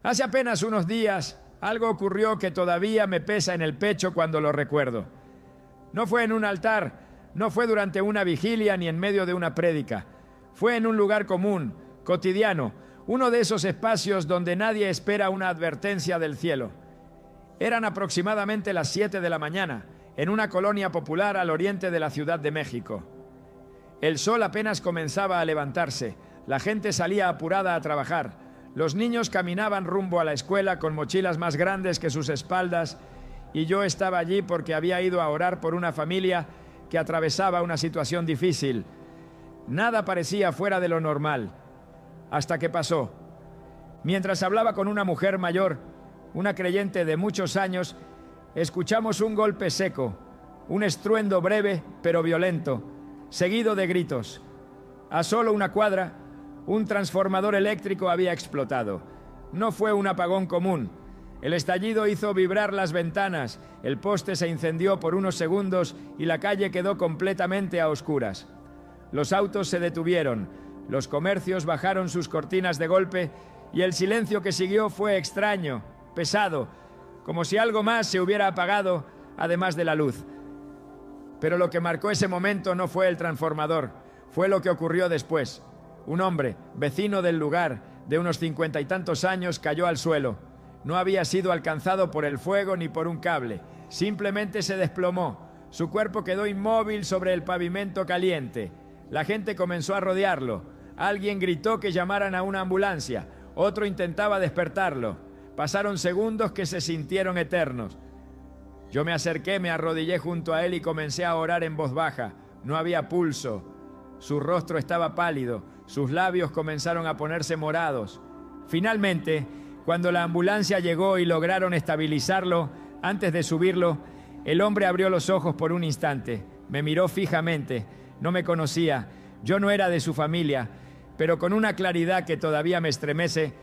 Hace apenas unos días, algo ocurrió que todavía me pesa en el pecho cuando lo recuerdo. No fue en un altar, no fue durante una vigilia ni en medio de una prédica. Fue en un lugar común, cotidiano, uno de esos espacios donde nadie espera una advertencia del cielo. Eran aproximadamente las 7 de la mañana, en una colonia popular al oriente de la Ciudad de México. El sol apenas comenzaba a levantarse, la gente salía apurada a trabajar. Los niños caminaban rumbo a la escuela con mochilas más grandes que sus espaldas y yo estaba allí porque había ido a orar por una familia que atravesaba una situación difícil. Nada parecía fuera de lo normal, hasta que pasó. Mientras hablaba con una mujer mayor, una creyente de muchos años, escuchamos un golpe seco, un estruendo breve pero violento, seguido de gritos. A solo una cuadra, un transformador eléctrico había explotado. No fue un apagón común. El estallido hizo vibrar las ventanas, el poste se incendió por unos segundos y la calle quedó completamente a oscuras. Los autos se detuvieron, los comercios bajaron sus cortinas de golpe y el silencio que siguió fue extraño, pesado, como si algo más se hubiera apagado, además de la luz. Pero lo que marcó ese momento no fue el transformador, fue lo que ocurrió después. Un hombre, vecino del lugar, de unos 50 y tantos años, cayó al suelo. No había sido alcanzado por el fuego ni por un cable. Simplemente se desplomó. Su cuerpo quedó inmóvil sobre el pavimento caliente. La gente comenzó a rodearlo. Alguien gritó que llamaran a una ambulancia. Otro intentaba despertarlo. Pasaron segundos que se sintieron eternos. Yo me acerqué, me arrodillé junto a él y comencé a orar en voz baja. No había pulso. Su rostro estaba pálido. Sus labios comenzaron a ponerse morados. Finalmente, cuando la ambulancia llegó y lograron estabilizarlo, antes de subirlo, el hombre abrió los ojos por un instante. Me miró fijamente. No me conocía. Yo no era de su familia. Pero con una claridad que todavía me estremece,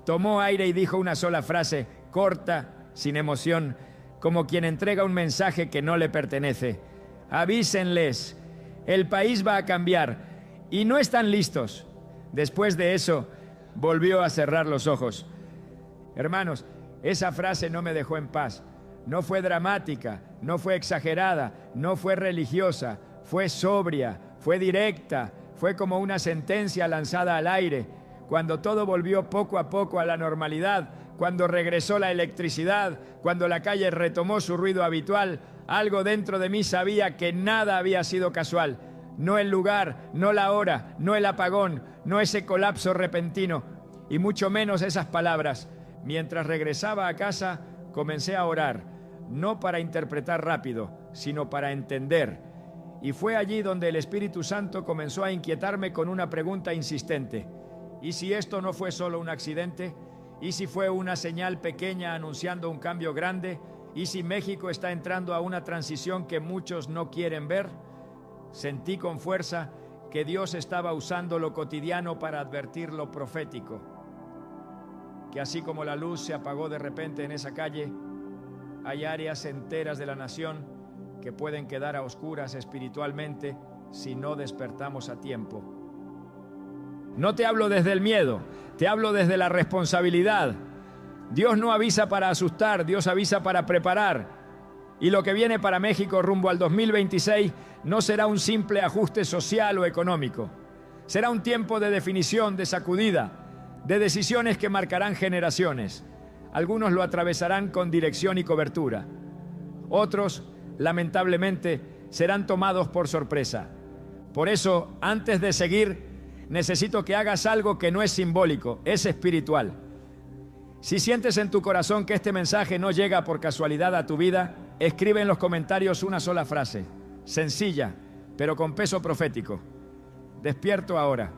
tomó aire y dijo una sola frase, corta, sin emoción, como quien entrega un mensaje que no le pertenece. Avísenles. El país va a cambiar. Y no están listos. Después de eso, volvió a cerrar los ojos. Hermanos, esa frase no me dejó en paz. No fue dramática, no fue exagerada, no fue religiosa, fue sobria, fue directa, fue como una sentencia lanzada al aire. Cuando todo volvió poco a poco a la normalidad, cuando regresó la electricidad, cuando la calle retomó su ruido habitual, algo dentro de mí sabía que nada había sido casual. No el lugar, no la hora, no el apagón, no ese colapso repentino, y mucho menos esas palabras. Mientras regresaba a casa, comencé a orar, no para interpretar rápido, sino para entender. Y fue allí donde el Espíritu Santo comenzó a inquietarme con una pregunta insistente. ¿Y si esto no fue solo un accidente? ¿Y si fue una señal pequeña anunciando un cambio grande? ¿Y si México está entrando a una transición que muchos no quieren ver? Sentí con fuerza que Dios estaba usando lo cotidiano para advertir lo profético. Que así como la luz se apagó de repente en esa calle, hay áreas enteras de la nación que pueden quedar a oscuras espiritualmente si no despertamos a tiempo. No te hablo desde el miedo, te hablo desde la responsabilidad. Dios no avisa para asustar, Dios avisa para preparar. Y lo que viene para México rumbo al 2026 no será un simple ajuste social o económico. Será un tiempo de definición, de sacudida, de decisiones que marcarán generaciones. Algunos lo atravesarán con dirección y cobertura. Otros, lamentablemente, serán tomados por sorpresa. Por eso, antes de seguir, necesito que hagas algo que no es simbólico, es espiritual. Si sientes en tu corazón que este mensaje no llega por casualidad a tu vida, escribe en los comentarios una sola frase, sencilla, pero con peso profético. Despierto ahora.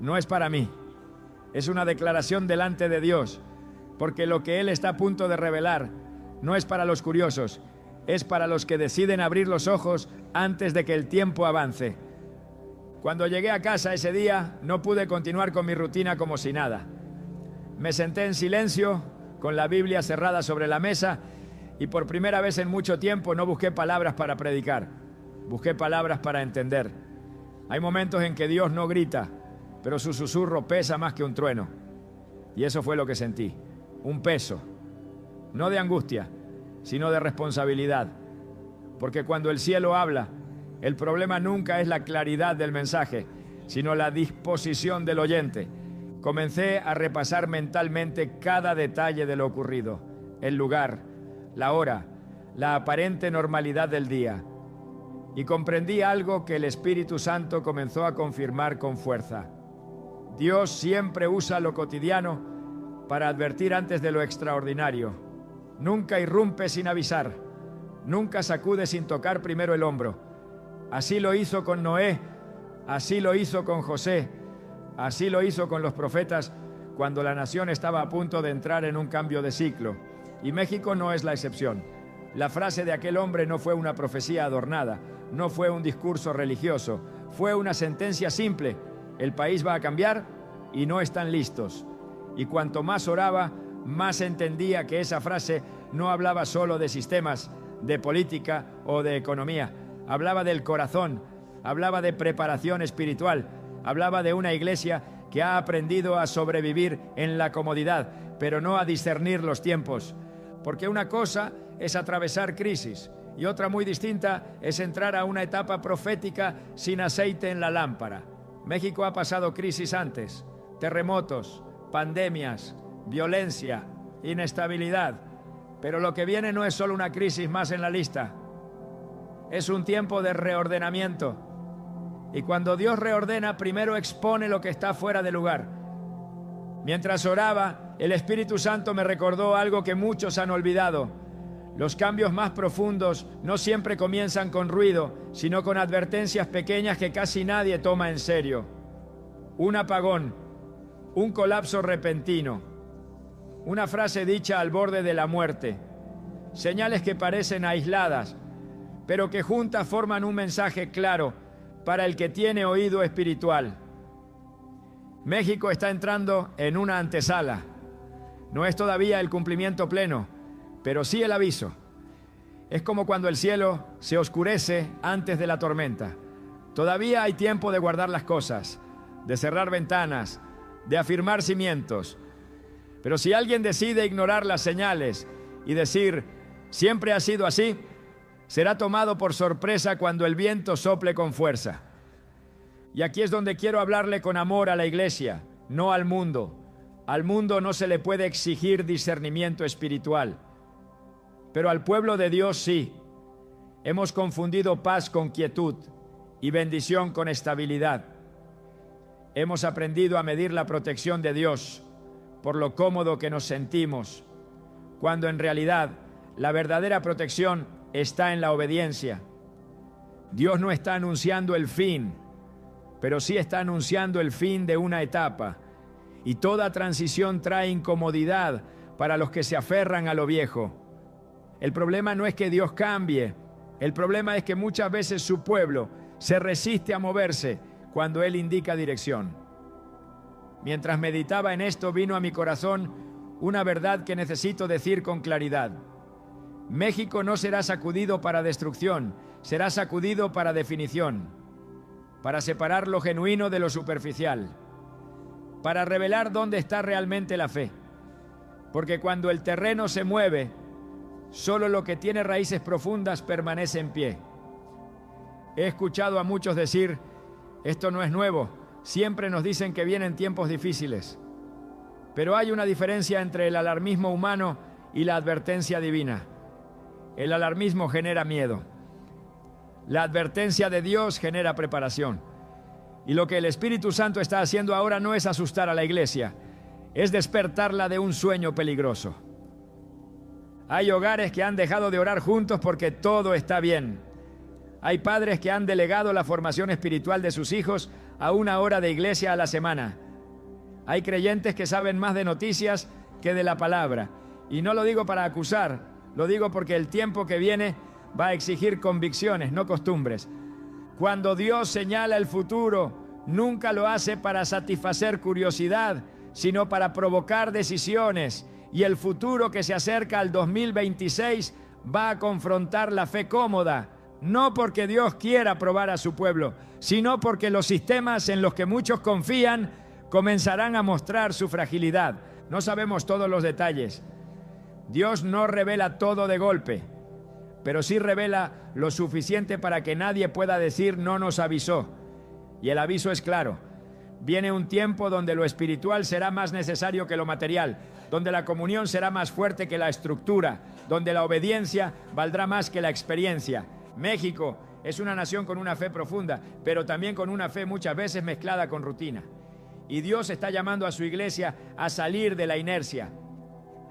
No es para mí. Es una declaración delante de Dios, porque lo que Él está a punto de revelar no es para los curiosos, es para los que deciden abrir los ojos antes de que el tiempo avance. Cuando llegué a casa ese día, no pude continuar con mi rutina como si nada. Me senté en silencio, con la Biblia cerrada sobre la mesa, y por primera vez en mucho tiempo no busqué palabras para predicar, busqué palabras para entender. Hay momentos en que Dios no grita, pero su susurro pesa más que un trueno. Y eso fue lo que sentí, un peso, no de angustia, sino de responsabilidad. Porque cuando el cielo habla, el problema nunca es la claridad del mensaje, sino la disposición del oyente. Comencé a repasar mentalmente cada detalle de lo ocurrido, el lugar, la hora, la aparente normalidad del día. Y comprendí algo que el Espíritu Santo comenzó a confirmar con fuerza. Dios siempre usa lo cotidiano para advertir antes de lo extraordinario. Nunca irrumpe sin avisar. Nunca sacude sin tocar primero el hombro. Así lo hizo con Noé, así lo hizo con José, así lo hizo con los profetas cuando la nación estaba a punto de entrar en un cambio de ciclo. Y México no es la excepción. La frase de aquel hombre no fue una profecía adornada, no fue un discurso religioso, fue una sentencia simple. El país va a cambiar y no están listos. Y cuanto más oraba, más entendía que esa frase no hablaba solo de sistemas, de política o de economía. Hablaba del corazón, hablaba de preparación espiritual, hablaba de una iglesia que ha aprendido a sobrevivir en la comodidad, pero no a discernir los tiempos. Porque una cosa es atravesar crisis y otra muy distinta es entrar a una etapa profética sin aceite en la lámpara. México ha pasado crisis antes, terremotos, pandemias, violencia, inestabilidad, pero lo que viene no es solo una crisis más en la lista, es un tiempo de reordenamiento. Y cuando Dios reordena, primero expone lo que está fuera de lugar. Mientras oraba, el Espíritu Santo me recordó algo que muchos han olvidado. Los cambios más profundos no siempre comienzan con ruido, sino con advertencias pequeñas que casi nadie toma en serio. Un apagón, un colapso repentino, una frase dicha al borde de la muerte, señales que parecen aisladas, pero que juntas forman un mensaje claro para el que tiene oído espiritual. México está entrando en una antesala. No es todavía el cumplimiento pleno, pero sí el aviso. Es como cuando el cielo se oscurece antes de la tormenta. Todavía hay tiempo de guardar las cosas, de cerrar ventanas, de afirmar cimientos. Pero si alguien decide ignorar las señales y decir, siempre ha sido así, será tomado por sorpresa cuando el viento sople con fuerza. Y aquí es donde quiero hablarle con amor a la iglesia, no al mundo. Al mundo no se le puede exigir discernimiento espiritual, pero al pueblo de Dios sí. Hemos confundido paz con quietud y bendición con estabilidad. Hemos aprendido a medir la protección de Dios por lo cómodo que nos sentimos, cuando en realidad la verdadera protección está en la obediencia. Dios no está anunciando el fin, pero sí está anunciando el fin de una etapa. Y toda transición trae incomodidad para los que se aferran a lo viejo. El problema no es que Dios cambie, el problema es que muchas veces su pueblo se resiste a moverse cuando Él indica dirección. Mientras meditaba en esto, vino a mi corazón una verdad que necesito decir con claridad. México no será sacudido para destrucción, será sacudido para definición, para separar lo genuino de lo superficial, para revelar dónde está realmente la fe. Porque cuando el terreno se mueve, solo lo que tiene raíces profundas permanece en pie. He escuchado a muchos decir, esto no es nuevo, siempre nos dicen que vienen tiempos difíciles. Pero hay una diferencia entre el alarmismo humano y la advertencia divina. El alarmismo genera miedo. La advertencia de Dios genera preparación. Y lo que el Espíritu Santo está haciendo ahora no es asustar a la iglesia, es despertarla de un sueño peligroso. Hay hogares que han dejado de orar juntos porque todo está bien. Hay padres que han delegado la formación espiritual de sus hijos a una hora de iglesia a la semana. Hay creyentes que saben más de noticias que de la palabra. Y no lo digo para acusar, lo digo porque el tiempo que viene va a exigir convicciones, no costumbres. Cuando Dios señala el futuro, nunca lo hace para satisfacer curiosidad, sino para provocar decisiones. Y el futuro que se acerca al 2026 va a confrontar la fe cómoda, no porque Dios quiera probar a su pueblo, sino porque los sistemas en los que muchos confían comenzarán a mostrar su fragilidad. No sabemos todos los detalles. Dios no revela todo de golpe, pero sí revela lo suficiente para que nadie pueda decir no nos avisó. Y el aviso es claro. Viene un tiempo donde lo espiritual será más necesario que lo material, donde la comunión será más fuerte que la estructura, donde la obediencia valdrá más que la experiencia. México es una nación con una fe profunda, pero también con una fe muchas veces mezclada con rutina. Y Dios está llamando a su iglesia a salir de la inercia,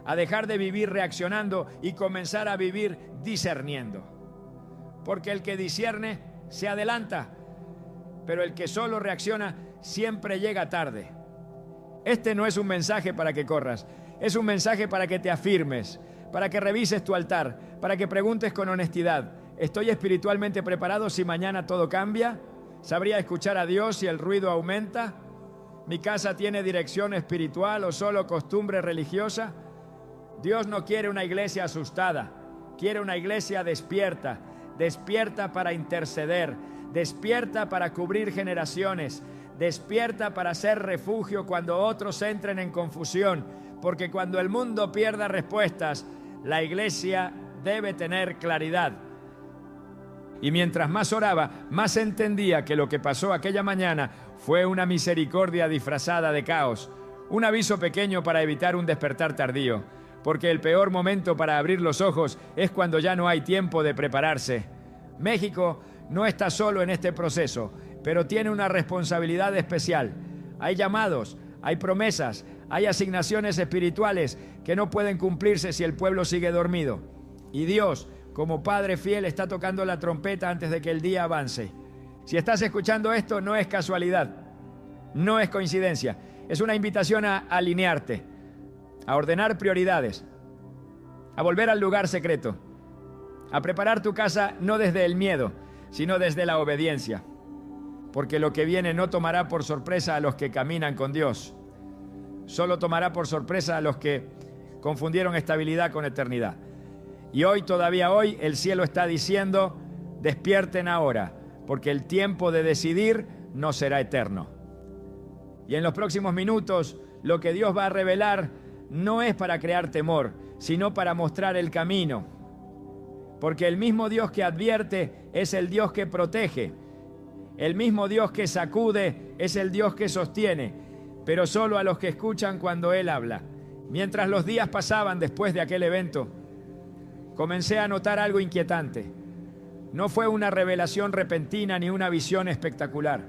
a dejar de vivir reaccionando y comenzar a vivir discerniendo. Porque el que discierne se adelanta, pero el que solo reacciona siempre llega tarde. Este no es un mensaje para que corras, es un mensaje para que te afirmes, para que revises tu altar, para que preguntes con honestidad: ¿estoy espiritualmente preparado si mañana todo cambia? ¿Sabría escuchar a Dios si el ruido aumenta? ¿Mi casa tiene dirección espiritual o solo costumbre religiosa? Dios no quiere una iglesia asustada, quiere una iglesia despierta, despierta para interceder, despierta para cubrir generaciones, despierta para ser refugio cuando otros entren en confusión, porque cuando el mundo pierda respuestas, la iglesia debe tener claridad. Y mientras más oraba, más entendía que lo que pasó aquella mañana fue una misericordia disfrazada de caos, un aviso pequeño para evitar un despertar tardío, porque el peor momento para abrir los ojos es cuando ya no hay tiempo de prepararse. México no está solo en este proceso, pero tiene una responsabilidad especial. Hay llamados, hay promesas, hay asignaciones espirituales que no pueden cumplirse si el pueblo sigue dormido. Y Dios, como Padre fiel, está tocando la trompeta antes de que el día avance. Si estás escuchando esto, no es casualidad, no es coincidencia. Es una invitación a alinearte, a ordenar prioridades, a volver al lugar secreto, a preparar tu casa no desde el miedo, sino desde la obediencia. Porque lo que viene no tomará por sorpresa a los que caminan con Dios. Solo tomará por sorpresa a los que confundieron estabilidad con eternidad. Y hoy, todavía hoy, el cielo está diciendo: despierten ahora, porque el tiempo de decidir no será eterno. Y en los próximos minutos, lo que Dios va a revelar no es para crear temor, sino para mostrar el camino. Porque el mismo Dios que advierte es el Dios que protege. El mismo Dios que sacude es el Dios que sostiene, pero solo a los que escuchan cuando Él habla. Mientras los días pasaban después de aquel evento, comencé a notar algo inquietante. No fue una revelación repentina ni una visión espectacular.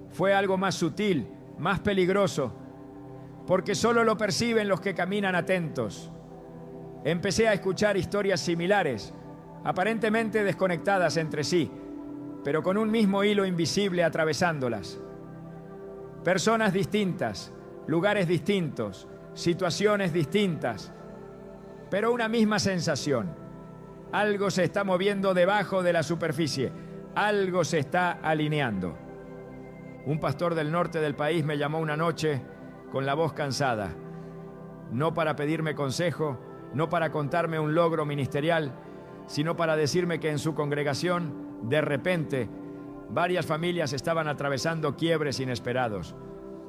Fue algo más sutil, más peligroso, porque solo lo perciben los que caminan atentos. Empecé a escuchar historias similares, aparentemente desconectadas entre sí, pero con un mismo hilo invisible atravesándolas. Personas distintas, lugares distintos, situaciones distintas, pero una misma sensación. Algo se está moviendo debajo de la superficie, algo se está alineando. Un pastor del norte del país me llamó una noche con la voz cansada, no para pedirme consejo, no para contarme un logro ministerial, sino para decirme que en su congregación, de repente, varias familias estaban atravesando quiebres inesperados.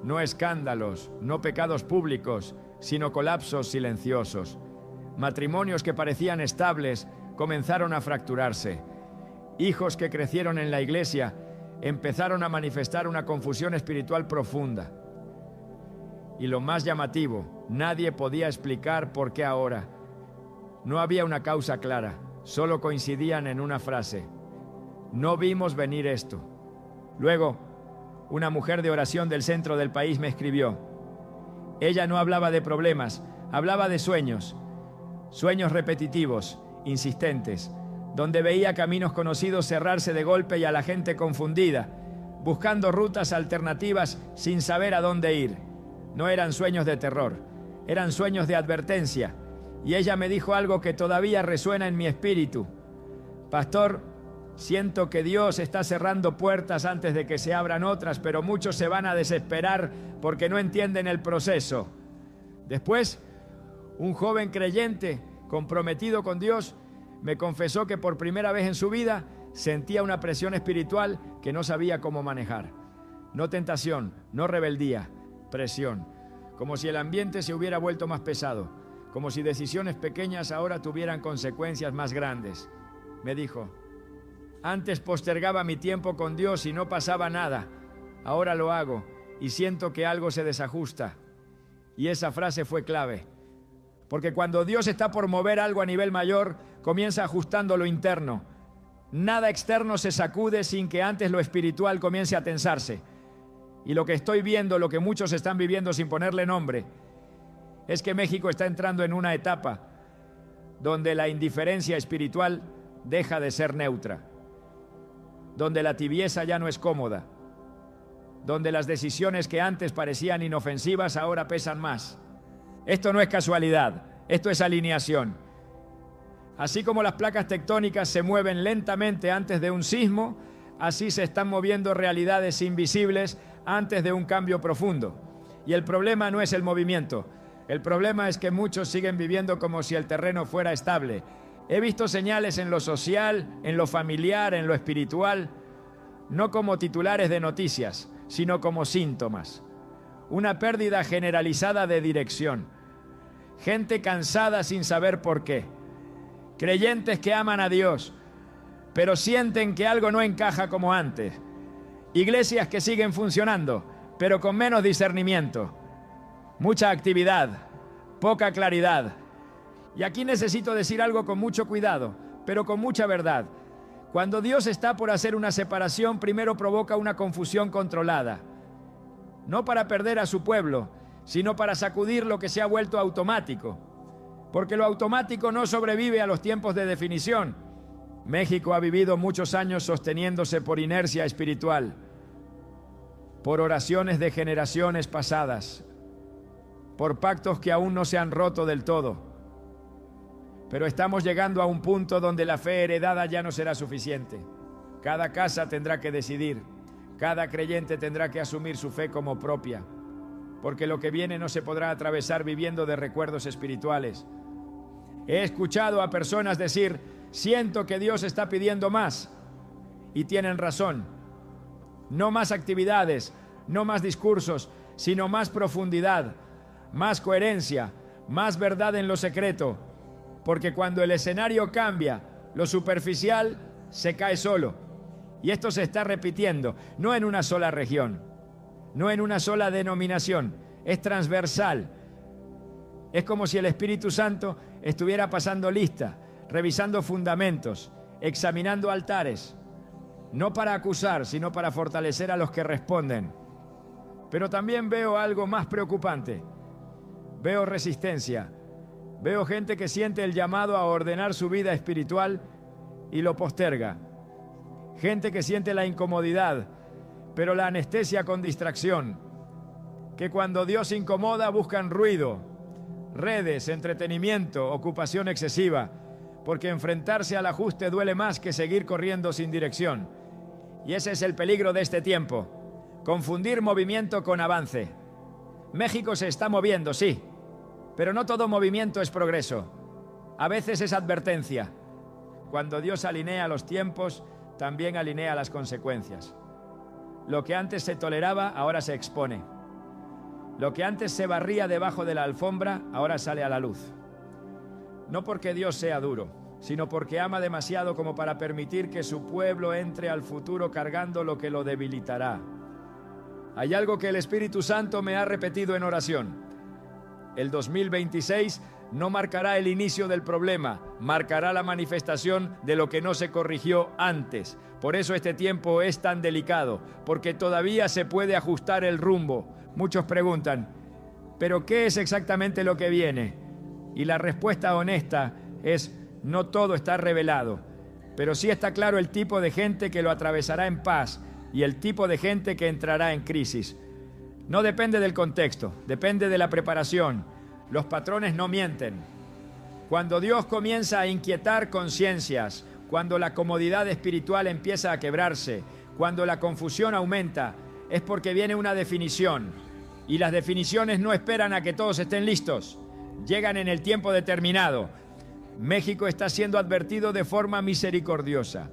No escándalos, no pecados públicos, sino colapsos silenciosos. Matrimonios que parecían estables comenzaron a fracturarse. Hijos que crecieron en la iglesia empezaron a manifestar una confusión espiritual profunda. Y lo más llamativo, nadie podía explicar por qué ahora. No había una causa clara, solo coincidían en una frase: no vimos venir esto. Luego, una mujer de oración del centro del país me escribió. Ella no hablaba de problemas, hablaba de sueños. Sueños repetitivos, insistentes, donde veía caminos conocidos cerrarse de golpe y a la gente confundida, buscando rutas alternativas sin saber a dónde ir. No eran sueños de terror, eran sueños de advertencia. Y ella me dijo algo que todavía resuena en mi espíritu. Pastor, siento que Dios está cerrando puertas antes de que se abran otras, pero muchos se van a desesperar porque no entienden el proceso. Después, un joven creyente, comprometido con Dios, me confesó que por primera vez en su vida sentía una presión espiritual que no sabía cómo manejar. No tentación, no rebeldía, presión. como si el ambiente se hubiera vuelto más pesado, como si decisiones pequeñas ahora tuvieran consecuencias más grandes. Me dijo: antes postergaba mi tiempo con Dios y no pasaba nada. Ahora lo hago y siento que algo se desajusta. Y esa frase fue clave. Porque cuando Dios está por mover algo a nivel mayor, comienza ajustando lo interno. Nada externo se sacude sin que antes lo espiritual comience a tensarse. Y lo que estoy viendo, lo que muchos están viviendo sin ponerle nombre, es que México está entrando en una etapa donde la indiferencia espiritual deja de ser neutra, donde la tibieza ya no es cómoda, donde las decisiones que antes parecían inofensivas ahora pesan más. Esto no es casualidad, esto es alineación. Así como las placas tectónicas se mueven lentamente antes de un sismo, así se están moviendo realidades invisibles antes de un cambio profundo. Y el problema no es el movimiento, el problema es que muchos siguen viviendo como si el terreno fuera estable. He visto señales en lo social, en lo familiar, en lo espiritual, no como titulares de noticias, sino como síntomas. Una pérdida generalizada de dirección. Gente cansada sin saber por qué. Creyentes que aman a Dios, pero sienten que algo no encaja como antes. Iglesias que siguen funcionando, pero con menos discernimiento. Mucha actividad, poca claridad. Y aquí necesito decir algo con mucho cuidado, pero con mucha verdad. Cuando Dios está por hacer una separación, primero provoca una confusión controlada. No para perder a su pueblo, sino para sacudir lo que se ha vuelto automático. Porque lo automático no sobrevive a los tiempos de definición. México ha vivido muchos años sosteniéndose por inercia espiritual, por oraciones de generaciones pasadas, por pactos que aún no se han roto del todo. Pero estamos llegando a un punto donde la fe heredada ya no será suficiente. Cada casa tendrá que decidir, cada creyente tendrá que asumir su fe como propia, porque lo que viene no se podrá atravesar viviendo de recuerdos espirituales. He escuchado a personas decir: siento que Dios está pidiendo más. Y tienen razón. No más actividades, no más discursos, sino más profundidad, más coherencia, más verdad en lo secreto. Porque cuando el escenario cambia, lo superficial se cae solo. Y esto se está repitiendo, no en una sola región, no en una sola denominación, es transversal. Es como si el Espíritu Santo estuviera pasando lista, revisando fundamentos, examinando altares, no para acusar, sino para fortalecer a los que responden. Pero también veo algo más preocupante. Veo resistencia. Veo gente que siente el llamado a ordenar su vida espiritual y lo posterga. Gente que siente la incomodidad, pero la anestesia con distracción. Que cuando Dios incomoda buscan ruido, redes, entretenimiento, ocupación excesiva, porque enfrentarse al ajuste duele más que seguir corriendo sin dirección. Y ese es el peligro de este tiempo, confundir movimiento con avance. México se está moviendo, sí, pero no todo movimiento es progreso. A veces es advertencia. Cuando Dios alinea los tiempos, también alinea las consecuencias. Lo que antes se toleraba, ahora se expone. Lo que antes se barría debajo de la alfombra, ahora sale a la luz. No porque Dios sea duro, sino porque ama demasiado como para permitir que su pueblo entre al futuro cargando lo que lo debilitará. Hay algo que el Espíritu Santo me ha repetido en oración. El 2026 no marcará el inicio del problema, marcará la manifestación de lo que no se corrigió antes. Por eso este tiempo es tan delicado, porque todavía se puede ajustar el rumbo. Muchos preguntan, ¿pero qué es exactamente lo que viene? Y la respuesta honesta es: no todo está revelado, pero sí está claro el tipo de gente que lo atravesará en paz y el tipo de gente que entrará en crisis. No depende del contexto, depende de la preparación. Los patrones no mienten. Cuando Dios comienza a inquietar conciencias, cuando la comodidad espiritual empieza a quebrarse, cuando la confusión aumenta, es porque viene una definición. Y las definiciones no esperan a que todos estén listos. Llegan en el tiempo determinado. México está siendo advertido de forma misericordiosa.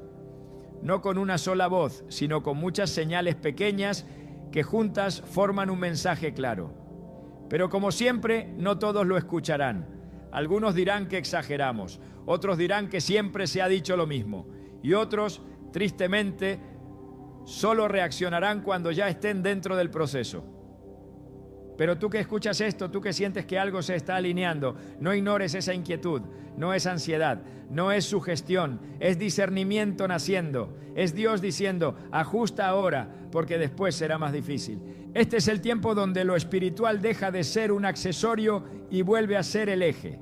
No con una sola voz, sino con muchas señales pequeñas que juntas forman un mensaje claro. Pero como siempre, no todos lo escucharán. Algunos dirán que exageramos, otros dirán que siempre se ha dicho lo mismo, y otros, tristemente, solo reaccionarán cuando ya estén dentro del proceso. Pero tú que escuchas esto, tú que sientes que algo se está alineando, no ignores esa inquietud, no es ansiedad, no es sugestión, es discernimiento naciendo, es Dios diciendo, ajusta ahora, porque después será más difícil. Este es el tiempo donde lo espiritual deja de ser un accesorio y vuelve a ser el eje,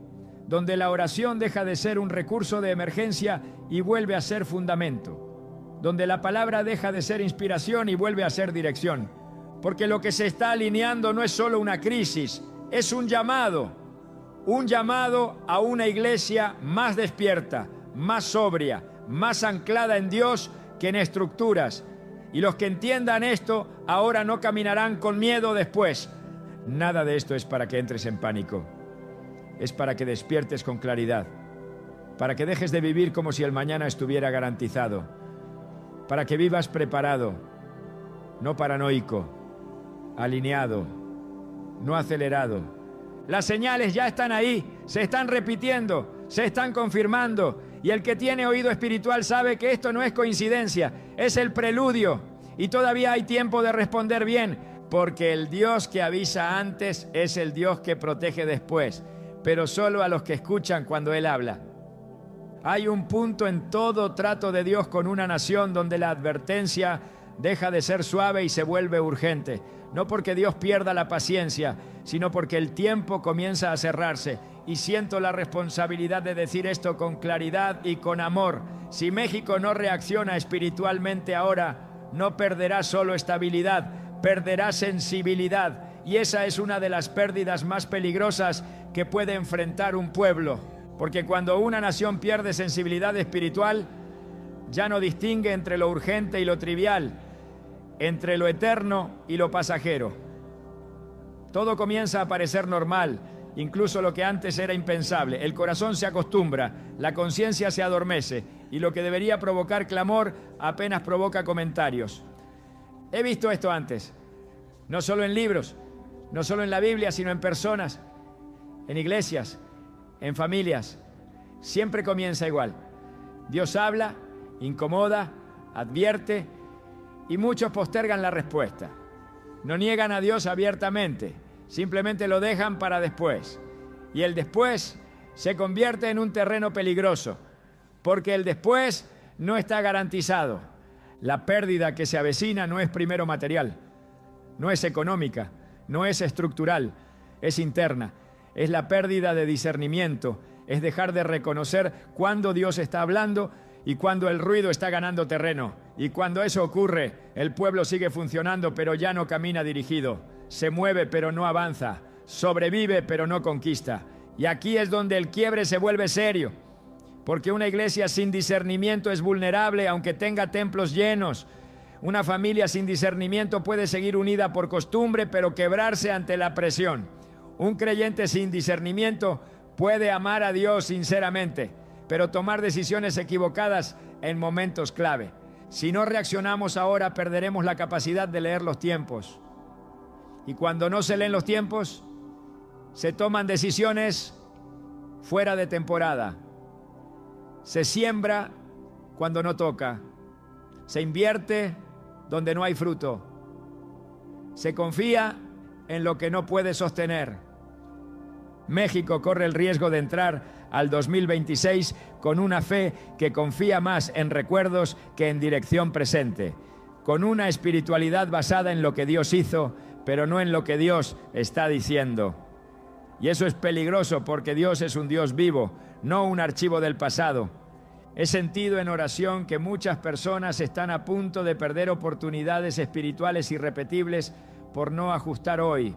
donde la oración deja de ser un recurso de emergencia y vuelve a ser fundamento, donde la palabra deja de ser inspiración y vuelve a ser dirección. Porque lo que se está alineando no es solo una crisis, es un llamado a una iglesia más despierta, más sobria, más anclada en Dios que en estructuras. Y los que entiendan esto ahora no caminarán con miedo después. Nada de esto es para que entres en pánico, es para que despiertes con claridad, para que dejes de vivir como si el mañana estuviera garantizado, para que vivas preparado, no paranoico, alineado, no acelerado. Las señales ya están ahí, se están repitiendo, se están confirmando, y el que tiene oído espiritual sabe que esto no es coincidencia, es el preludio, y todavía hay tiempo de responder bien, porque el Dios que avisa antes es el Dios que protege después, pero solo a los que escuchan cuando Él habla. Hay un punto en todo trato de Dios con una nación donde la advertencia deja de ser suave y se vuelve urgente. No porque Dios pierda la paciencia, sino porque el tiempo comienza a cerrarse. Y siento la responsabilidad de decir esto con claridad y con amor. Si México no reacciona espiritualmente ahora, no perderá solo estabilidad, perderá sensibilidad. Y esa es una de las pérdidas más peligrosas que puede enfrentar un pueblo. Porque cuando una nación pierde sensibilidad espiritual, ya no distingue entre lo urgente y lo trivial, entre lo eterno y lo pasajero. Todo comienza a parecer normal, incluso lo que antes era impensable. El corazón se acostumbra, la conciencia se adormece y lo que debería provocar clamor apenas provoca comentarios. He visto esto antes, no solo en libros, no solo en la Biblia, sino en personas, en iglesias, en familias. Siempre comienza igual. Dios habla, incomoda, advierte, y muchos postergan la respuesta. No niegan a Dios abiertamente, simplemente lo dejan para después. Y el después se convierte en un terreno peligroso, porque el después no está garantizado. La pérdida que se avecina no es primero material, no es económica, no es estructural, es interna. Es la pérdida de discernimiento, es dejar de reconocer cuándo Dios está hablando y cuando el ruido está ganando terreno. Y cuando eso ocurre, el pueblo sigue funcionando, pero ya no camina dirigido. Se mueve, pero no avanza. Sobrevive, pero no conquista. Y aquí es donde el quiebre se vuelve serio. Porque una iglesia sin discernimiento es vulnerable, aunque tenga templos llenos. Una familia sin discernimiento puede seguir unida por costumbre, pero quebrarse ante la presión. Un creyente sin discernimiento puede amar a Dios sinceramente, pero tomar decisiones equivocadas en momentos clave. Si no reaccionamos ahora, perderemos la capacidad de leer los tiempos. Y cuando no se leen los tiempos, se toman decisiones fuera de temporada. Se siembra cuando no toca. Se invierte donde no hay fruto. Se confía en lo que no puede sostener. México corre el riesgo de entrar al 2026 con una fe que confía más en recuerdos que en dirección presente, con una espiritualidad basada en lo que Dios hizo, pero no en lo que Dios está diciendo. Y eso es peligroso porque Dios es un Dios vivo, no un archivo del pasado. He sentido en oración que muchas personas están a punto de perder oportunidades espirituales irrepetibles por no ajustar hoy.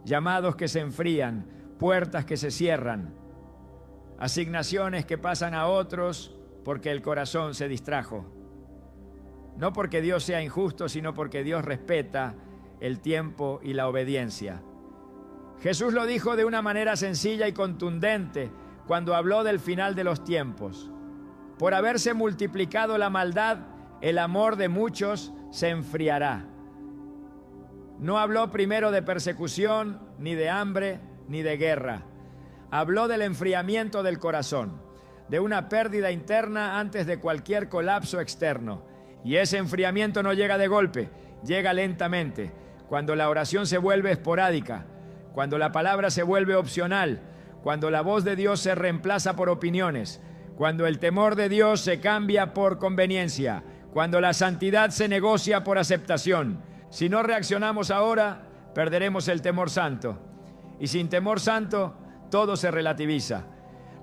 Llamados que se enfrían, puertas que se cierran, asignaciones que pasan a otros porque el corazón se distrajo. No porque Dios sea injusto, sino porque Dios respeta el tiempo y la obediencia. Jesús lo dijo de una manera sencilla y contundente cuando habló del final de los tiempos. Por haberse multiplicado la maldad, el amor de muchos se enfriará. No habló primero de persecución, ni de hambre, ni de guerra. Habló del enfriamiento del corazón, de una pérdida interna antes de cualquier colapso externo. Y ese enfriamiento no llega de golpe, llega lentamente, cuando la oración se vuelve esporádica, cuando la palabra se vuelve opcional, cuando la voz de Dios se reemplaza por opiniones, cuando el temor de Dios se cambia por conveniencia, cuando la santidad se negocia por aceptación. Si no reaccionamos ahora, perderemos el temor santo. Y sin temor santo, todo se relativiza.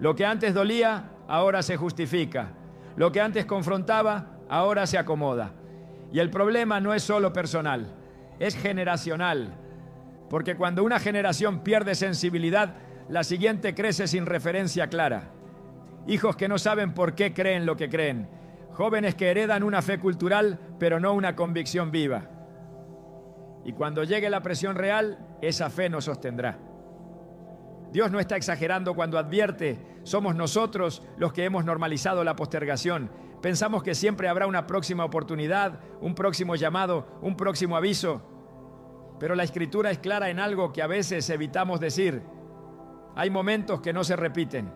Lo que antes dolía, ahora se justifica. Lo que antes confrontaba, ahora se acomoda. Y el problema no es solo personal, es generacional. Porque cuando una generación pierde sensibilidad, la siguiente crece sin referencia clara. Hijos que no saben por qué creen lo que creen. Jóvenes que heredan una fe cultural, pero no una convicción viva. Y cuando llegue la presión real, esa fe nos sostendrá. Dios no está exagerando cuando advierte. Somos nosotros los que hemos normalizado la postergación. Pensamos que siempre habrá una próxima oportunidad, un próximo llamado, un próximo aviso. Pero la Escritura es clara en algo que a veces evitamos decir. Hay momentos que no se repiten.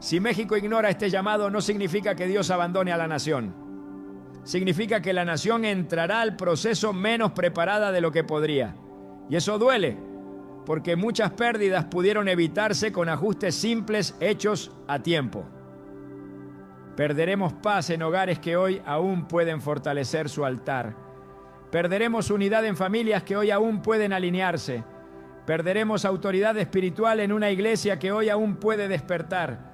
Si México ignora este llamado, no significa que Dios abandone a la nación. Significa que la nación entrará al proceso menos preparada de lo que podría. Y eso duele, porque muchas pérdidas pudieron evitarse con ajustes simples hechos a tiempo. Perderemos paz en hogares que hoy aún pueden fortalecer su altar. Perderemos unidad en familias que hoy aún pueden alinearse. Perderemos autoridad espiritual en una iglesia que hoy aún puede despertar.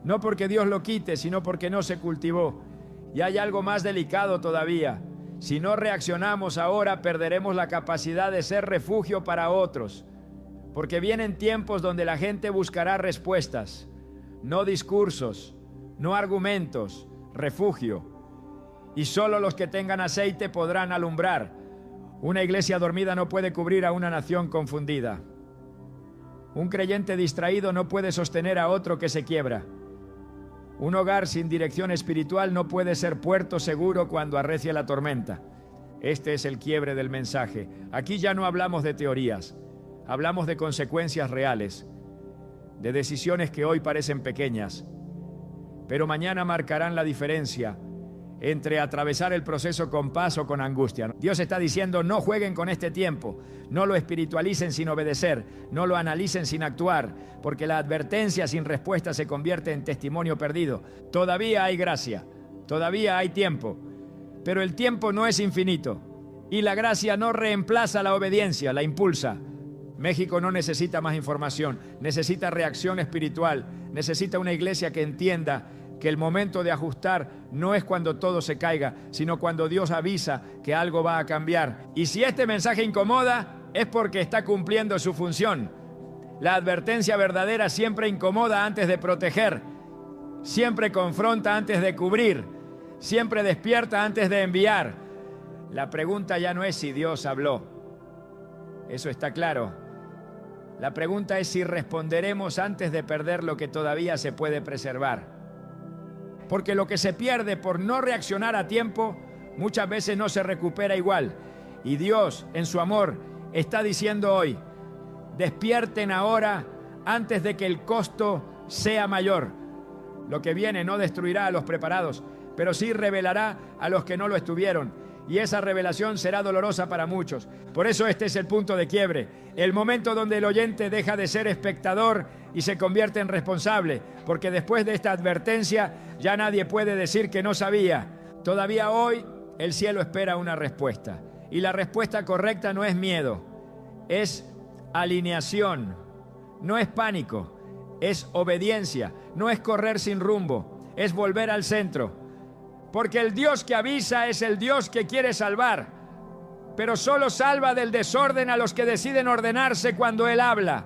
No porque Dios lo quite, sino porque no se cultivó. Y hay algo más delicado todavía. Si no reaccionamos ahora, perderemos la capacidad de ser refugio para otros. Porque vienen tiempos donde la gente buscará respuestas, no discursos, no argumentos, refugio. Y solo los que tengan aceite podrán alumbrar. Una iglesia dormida no puede cubrir a una nación confundida. Un creyente distraído no puede sostener a otro que se quiebra. Un hogar sin dirección espiritual no puede ser puerto seguro cuando arrecia la tormenta. Este es el quiebre del mensaje. Aquí ya no hablamos de teorías, hablamos de consecuencias reales, de decisiones que hoy parecen pequeñas, pero mañana marcarán la diferencia entre atravesar el proceso con paz o con angustia. Dios está diciendo, no jueguen con este tiempo, no lo espiritualicen sin obedecer, no lo analicen sin actuar, porque la advertencia sin respuesta se convierte en testimonio perdido. Todavía hay gracia, todavía hay tiempo, pero el tiempo no es infinito y la gracia no reemplaza la obediencia, la impulsa. México no necesita más información, necesita reacción espiritual, necesita una iglesia que entienda que el momento de ajustar no es cuando todo se caiga, sino cuando Dios avisa que algo va a cambiar. Y si este mensaje incomoda, es porque está cumpliendo su función. La advertencia verdadera siempre incomoda antes de proteger, siempre confronta antes de cubrir, siempre despierta antes de enviar. La pregunta ya no es si Dios habló, eso está claro. La pregunta es si responderemos antes de perder lo que todavía se puede preservar. Porque lo que se pierde por no reaccionar a tiempo, muchas veces no se recupera igual. Y Dios, en su amor, está diciendo hoy, despierten ahora antes de que el costo sea mayor. Lo que viene no destruirá a los preparados, pero sí revelará a los que no lo estuvieron. Y esa revelación será dolorosa para muchos. Por eso este es el punto de quiebre, el momento donde el oyente deja de ser espectador y se convierte en responsable, porque después de esta advertencia ya nadie puede decir que no sabía. Todavía hoy el cielo espera una respuesta, y la respuesta correcta no es miedo, es alineación, no es pánico, es obediencia, no es correr sin rumbo, es volver al centro. Porque el Dios que avisa es el Dios que quiere salvar, pero solo salva del desorden a los que deciden ordenarse cuando Él habla.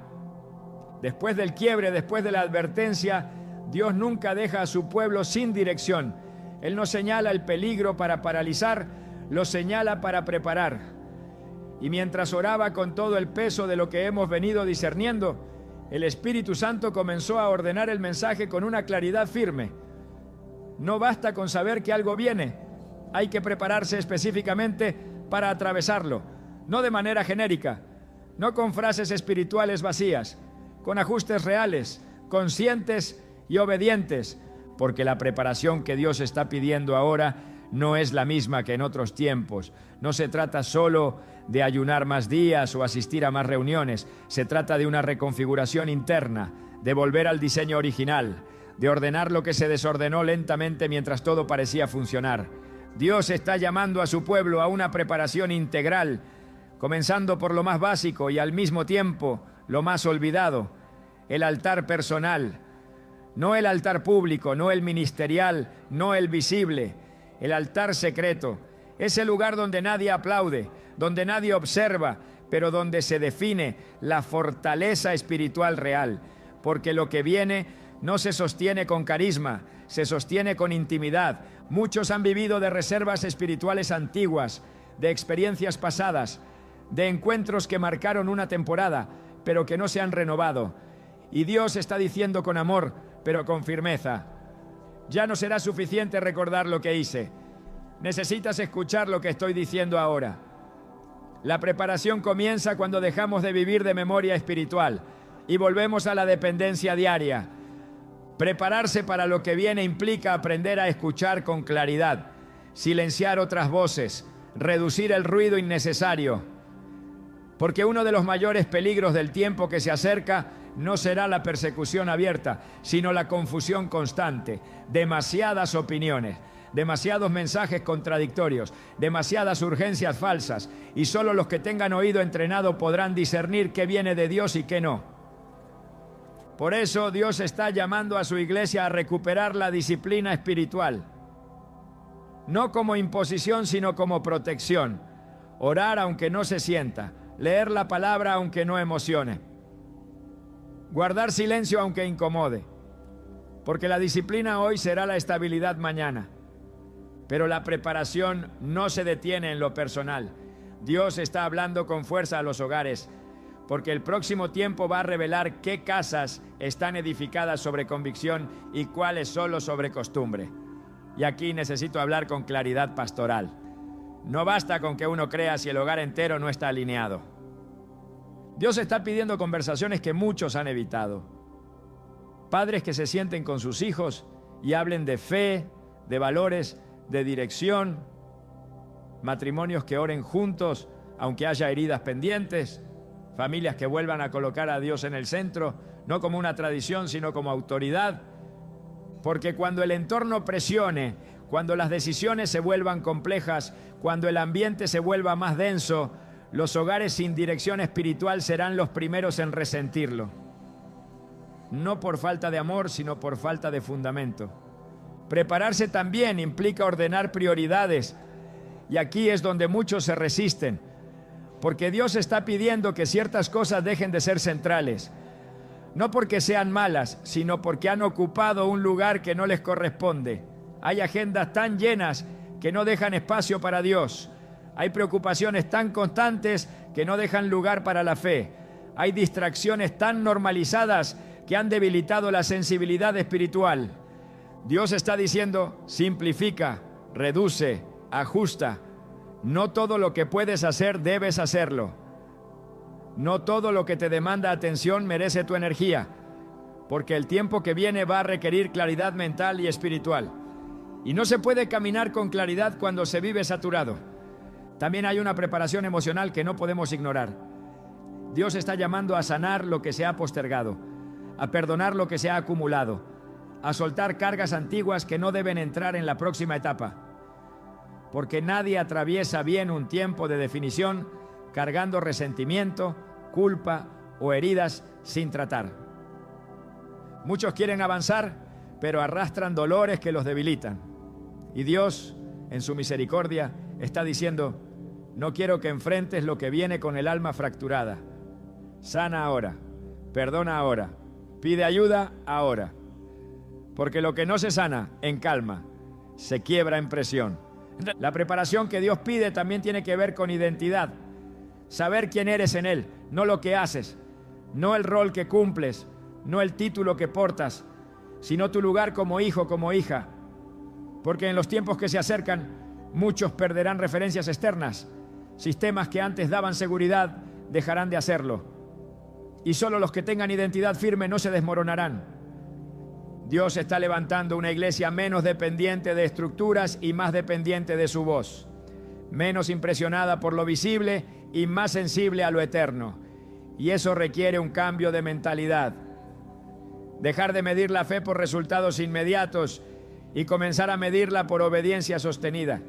Después del quiebre, después de la advertencia, Dios nunca deja a su pueblo sin dirección. Él no señala el peligro para paralizar, lo señala para preparar. Y mientras oraba con todo el peso de lo que hemos venido discerniendo, el Espíritu Santo comenzó a ordenar el mensaje con una claridad firme. No basta con saber que algo viene, hay que prepararse específicamente para atravesarlo. no de manera genérica, no con frases espirituales vacías, con ajustes reales, conscientes y obedientes, porque la preparación que Dios está pidiendo ahora no es la misma que en otros tiempos. No se trata solo de ayunar más días o asistir a más reuniones, se trata de una reconfiguración interna, de volver al diseño original, de ordenar lo que se desordenó lentamente mientras todo parecía funcionar. Dios está llamando a su pueblo a una preparación integral, comenzando por lo más básico y al mismo tiempo lo más olvidado, el altar personal. No el altar público, no el ministerial, no el visible, el altar secreto. Ese lugar donde nadie aplaude, donde nadie observa, pero donde se define la fortaleza espiritual real. Porque lo que viene no se sostiene con carisma, se sostiene con intimidad. Muchos han vivido de reservas espirituales antiguas, de experiencias pasadas, de encuentros que marcaron una temporada, pero que no se han renovado. Y Dios está diciendo con amor, pero con firmeza: ya no será suficiente recordar lo que hice. Necesitas escuchar lo que estoy diciendo ahora. La preparación comienza cuando dejamos de vivir de memoria espiritual y volvemos a la dependencia diaria. Prepararse para lo que viene implica aprender a escuchar con claridad, silenciar otras voces, reducir el ruido innecesario. Porque uno de los mayores peligros del tiempo que se acerca no será la persecución abierta, sino la confusión constante, demasiadas opiniones, demasiados mensajes contradictorios, demasiadas urgencias falsas, y solo los que tengan oído entrenado podrán discernir qué viene de Dios y qué no. Por eso Dios está llamando a su iglesia a recuperar la disciplina espiritual, no como imposición, sino como protección. Orar aunque no se sienta, leer la palabra aunque no emocione, guardar silencio aunque incomode, porque la disciplina hoy será la estabilidad mañana. Pero la preparación no se detiene en lo personal. Dios está hablando con fuerza a los hogares, porque el próximo tiempo va a revelar qué casas están edificadas sobre convicción y cuáles solo sobre costumbre. Y aquí necesito hablar con claridad pastoral. No basta con que uno crea si el hogar entero no está alineado. Dios está pidiendo conversaciones que muchos han evitado. Padres que se sienten con sus hijos y hablen de fe, de valores, de dirección. Matrimonios que oren juntos aunque haya heridas pendientes. Familias que vuelvan a colocar a Dios en el centro, no como una tradición, sino como autoridad. Porque cuando el entorno presione, cuando las decisiones se vuelvan complejas, cuando el ambiente se vuelva más denso, los hogares sin dirección espiritual serán los primeros en resentirlo. No por falta de amor, sino por falta de fundamento. Prepararse también implica ordenar prioridades, y aquí es donde muchos se resisten, porque Dios está pidiendo que ciertas cosas dejen de ser centrales, no porque sean malas, sino porque han ocupado un lugar que no les corresponde. Hay agendas tan llenas que no dejan espacio para Dios. Hay preocupaciones tan constantes que no dejan lugar para la fe. Hay distracciones tan normalizadas que han debilitado la sensibilidad espiritual. Dios está diciendo: simplifica, reduce, ajusta. No todo lo que puedes hacer debes hacerlo. No todo lo que te demanda atención merece tu energía, porque el tiempo que viene va a requerir claridad mental y espiritual. Y no se puede caminar con claridad cuando se vive saturado. También hay una preparación emocional que no podemos ignorar. Dios está llamando a sanar lo que se ha postergado, a perdonar lo que se ha acumulado, a soltar cargas antiguas que no deben entrar en la próxima etapa. Porque nadie atraviesa bien un tiempo de definición cargando resentimiento, culpa o heridas sin tratar. Muchos quieren avanzar, pero arrastran dolores que los debilitan. Y Dios, en su misericordia, está diciendo: no quiero que enfrentes lo que viene con el alma fracturada. Sana ahora, perdona ahora, pide ayuda ahora. Porque lo que no se sana en calma, se quiebra en presión. La preparación que Dios pide también tiene que ver con identidad. Saber quién eres en Él, no lo que haces, no el rol que cumples, no el título que portas, sino tu lugar como hijo, como hija. Porque en los tiempos que se acercan, muchos perderán referencias externas, Sistemas que antes daban seguridad dejarán de hacerlo. Y solo los que tengan identidad firme no se desmoronarán. Dios está levantando una iglesia menos dependiente de estructuras y más dependiente de su voz. Menos impresionada por lo visible y más sensible a lo eterno. Y eso requiere un cambio de mentalidad. Dejar de medir la fe por resultados inmediatos y comenzar a medirla por obediencia sostenida.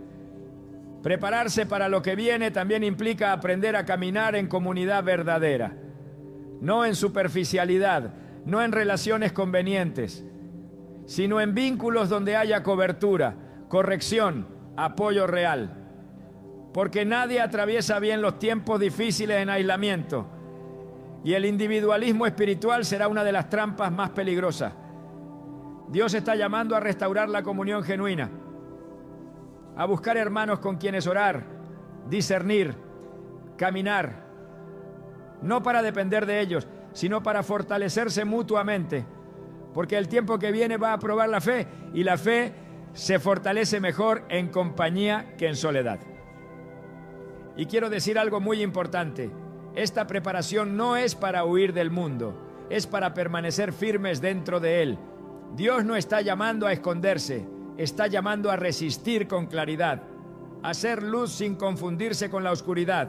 Prepararse para lo que viene también implica aprender a caminar en comunidad verdadera. No en superficialidad, no en relaciones convenientes, sino en vínculos donde haya cobertura, corrección, apoyo real. Porque nadie atraviesa bien los tiempos difíciles en aislamiento, y el individualismo espiritual será una de las trampas más peligrosas. Dios está llamando a restaurar la comunión genuina, a buscar hermanos con quienes orar, discernir, caminar, no para depender de ellos, sino para fortalecerse mutuamente, porque el tiempo que viene va a probar la fe, y la fe se fortalece mejor en compañía que en soledad. Y quiero decir algo muy importante: esta preparación no es para huir del mundo, es para permanecer firmes dentro de él. Dios no está llamando a esconderse, está llamando a resistir con claridad, a ser luz sin confundirse con la oscuridad,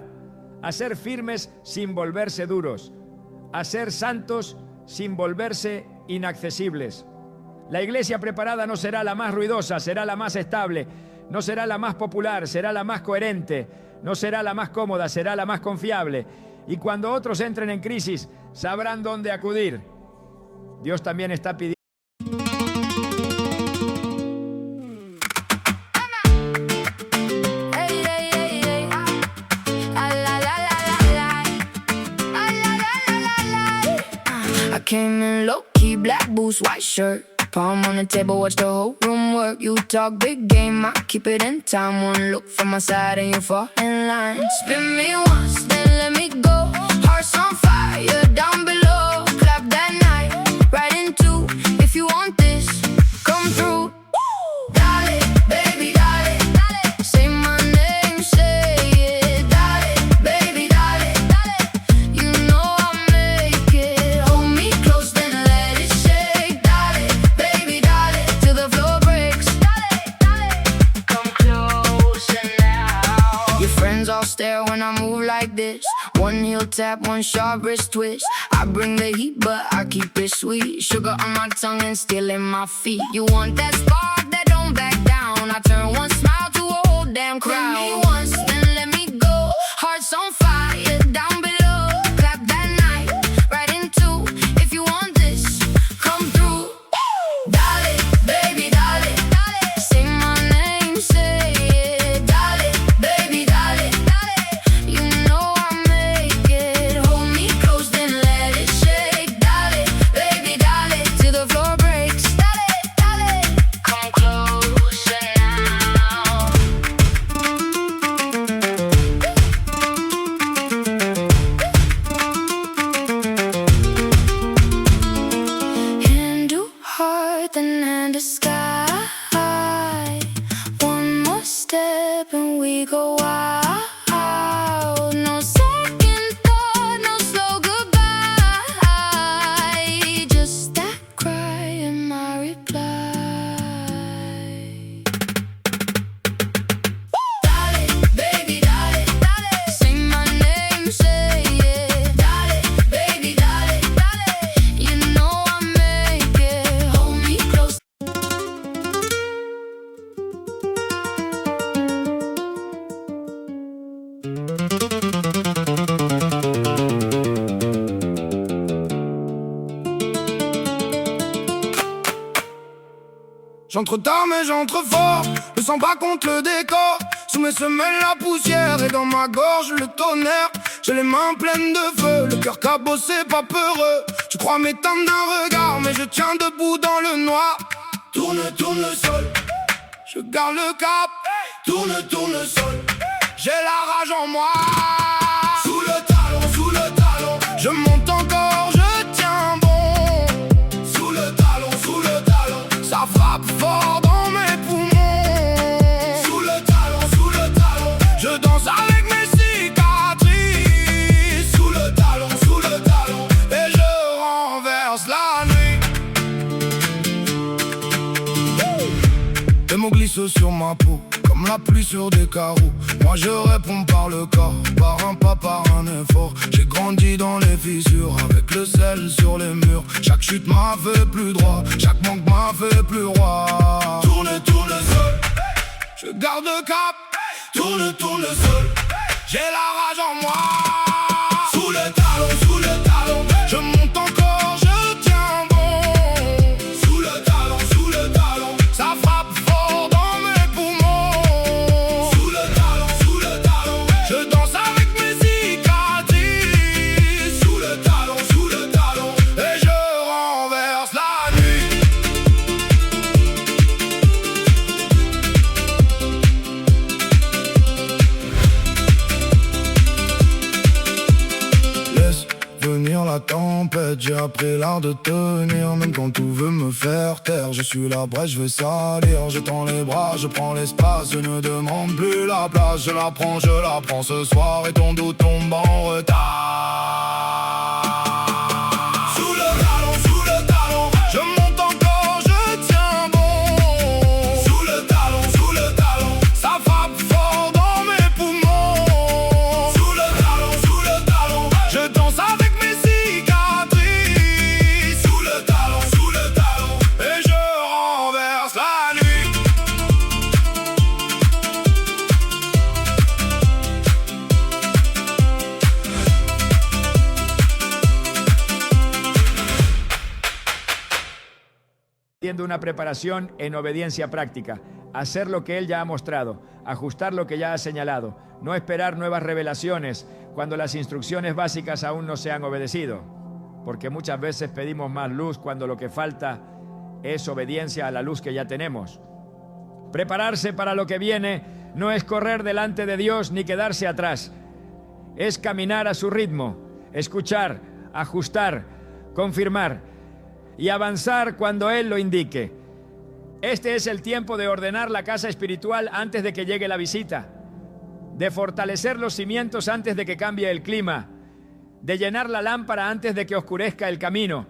a ser firmes sin volverse duros, a ser santos sin volverse inaccesibles. La iglesia preparada no será la más ruidosa, será la más estable, no será la más popular, será la más coherente, no será la más cómoda, será la más confiable. Y cuando otros entren en crisis, sabrán dónde acudir. Dios también está pidiendo. Came in low-key, black boots, white shirt. Palm on the table, watch the whole room work. You talk big game, I keep it in time. One look from my side and you fall in line. Spin me once, then let me go. Hearts on fire, down below. Clap that night, right in two. If you want this, come through. Dale, baby, dale, dale. Say my name, say it. Dale, baby, dale, dale. You know I'll make it. Hold me close, then let it shake. Dale, baby, dale, till the floor breaks. Dale, dale. Come closer now. Your friends all stare when I move like this. One heel tap, one sharp wrist twist. I bring the heat, but I keep it sweet. Sugar on my tongue and still in my feet. You want that spark that don't back down. I turn one smile to a whole damn crowd. Give me once, then let me go. Hearts on fire, down below. Clap that night, right in two. If you want this, come through. Dale, baby, dale, dale. Say my name, say it. Dale, baby, dale, dale. You know I'll make it. Hold me close, then let it shake. Dale, baby, dale, till the floor breaks. Dale, dale. Come closer now. Hand to heart, then hand to sky. One more step and we go wild. No second thought, no slow goodbye. Just that cry and my reply. Dale, baby, dale, dale. Say my name, say it. Dale, baby, dale, dale. You know I'll make it. Hold me close. J'entre tard mais j'entre fort, le sang bat contre le décor. Sous mes semelles la poussière et dans ma gorge le tonnerre. J'ai les mains pleines de feu, le cœur cabossé, pas peureux. Je crois m'éteindre d'un regard mais je tiens debout dans le noir. Tourne, tourne le sol, je garde le cap. Tourne, tourne le sol, j'ai la rage en moi. Sous le talon, je monte encore, je tiens bon. Sous le talon, ça frappe fort dans mes poumons. Sous le talon, je danse avec mes cils. Tes mots glissent sur ma peau, comme la pluie sur des carreaux. Moi je réponds par le corps, par un pas, par un effort. J'ai grandi dans les fissures, avec le sel sur les murs. Chaque chute m'a fait plus droit, chaque manque m'a fait plus roi. Tourne, tourne seul, je garde le cap. Tourne, tourne seul, j'ai la rage en moi. Sous le talon, je monte encore, je tiens bon. Sous le talon, ça frappe fort dans mes poumons. Sous le talon, je danse avec mes cicatrices. Sous le talon, et je renverse la nuit. Laisse venir la tempête, j'ai appris l'art de tenir. Même quand tout veut me faire taire, je suis la brèche, je vais salir. Je tends les bras, je prends l'espace, je ne demande plus la place. Je la prends ce soir et ton dos tombe en retard. Sous le talon, je monte encore, je tiens bon. Sous le talon, ça frappe fort dans mes poumons. Sous le talon, je danse avec mes cicatrices. Sous le talon, et je renverse la nuit. Haciendo una preparación en obediencia práctica, hacer lo que Él ya ha mostrado, ajustar lo que ya ha señalado, no esperar nuevas revelaciones cuando las instrucciones básicas aún no se han obedecido, porque muchas veces pedimos más luz cuando lo que falta es obediencia a la luz que ya tenemos. Prepararse para lo que viene no es correr delante de Dios ni quedarse atrás, es caminar a su ritmo, escuchar, ajustar, confirmar y avanzar cuando Él lo indique. Este es el tiempo de ordenar la casa espiritual antes de que llegue la visita, de fortalecer los cimientos antes de que cambie el clima, de llenar la lámpara antes de que oscurezca el camino.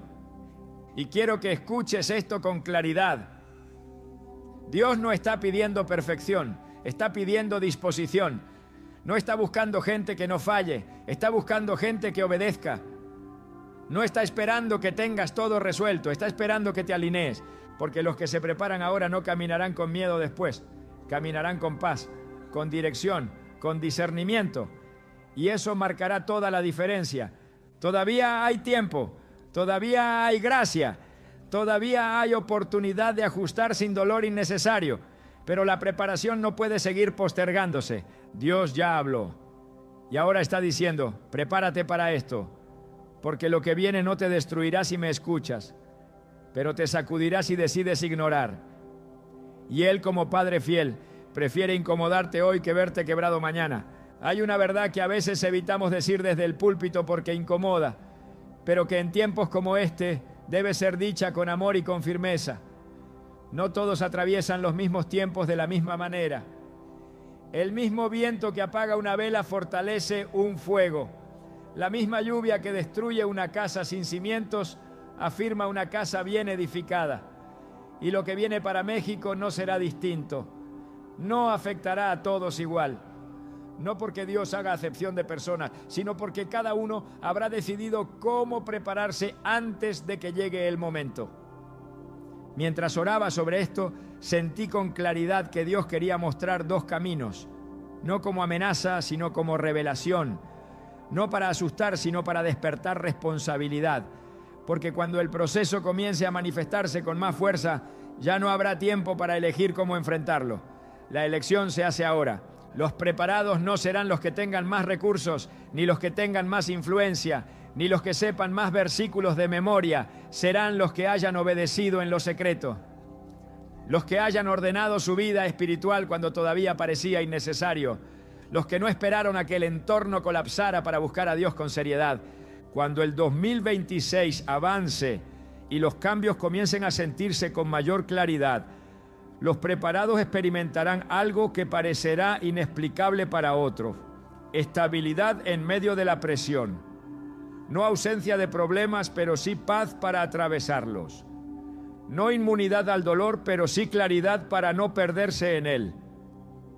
Y quiero que escuches esto con claridad. Dios no está pidiendo perfección, está pidiendo disposición. No está buscando gente que no falle, está buscando gente que obedezca. No está esperando que tengas todo resuelto, está esperando que te alinees, porque los que se preparan ahora no caminarán con miedo después, caminarán con paz, con dirección, con discernimiento, y eso marcará toda la diferencia. Todavía hay tiempo, todavía hay gracia, todavía hay oportunidad de ajustar sin dolor innecesario, pero la preparación no puede seguir postergándose. Dios ya habló, y ahora está diciendo, prepárate para esto, porque lo que viene no te destruirá si me escuchas, pero te sacudirá si decides ignorar. Y Él, como Padre fiel, prefiere incomodarte hoy que verte quebrado mañana. Hay una verdad que a veces evitamos decir desde el púlpito porque incomoda, pero que en tiempos como este debe ser dicha con amor y con firmeza. No todos atraviesan los mismos tiempos de la misma manera. El mismo viento que apaga una vela fortalece un fuego. La misma lluvia que destruye una casa sin cimientos afirma una casa bien edificada. Y lo que viene para México no será distinto. No afectará a todos igual. No porque Dios haga acepción de personas, sino porque cada uno habrá decidido cómo prepararse antes de que llegue el momento. Mientras oraba sobre esto, sentí con claridad que Dios quería mostrar dos caminos, no como amenaza, sino como revelación. No para asustar, sino para despertar responsabilidad. Porque cuando el proceso comience a manifestarse con más fuerza, ya no habrá tiempo para elegir cómo enfrentarlo. La elección se hace ahora. Los preparados no serán los que tengan más recursos, ni los que tengan más influencia, ni los que sepan más versículos de memoria. Serán los que hayan obedecido en lo secreto. Los que hayan ordenado su vida espiritual cuando todavía parecía innecesario. Los que no esperaron a que el entorno colapsara para buscar a Dios con seriedad. Cuando el 2026 avance y los cambios comiencen a sentirse con mayor claridad, los preparados experimentarán algo que parecerá inexplicable para otros: estabilidad en medio de la presión. No ausencia de problemas, pero sí paz para atravesarlos. No inmunidad al dolor, pero sí claridad para no perderse en él.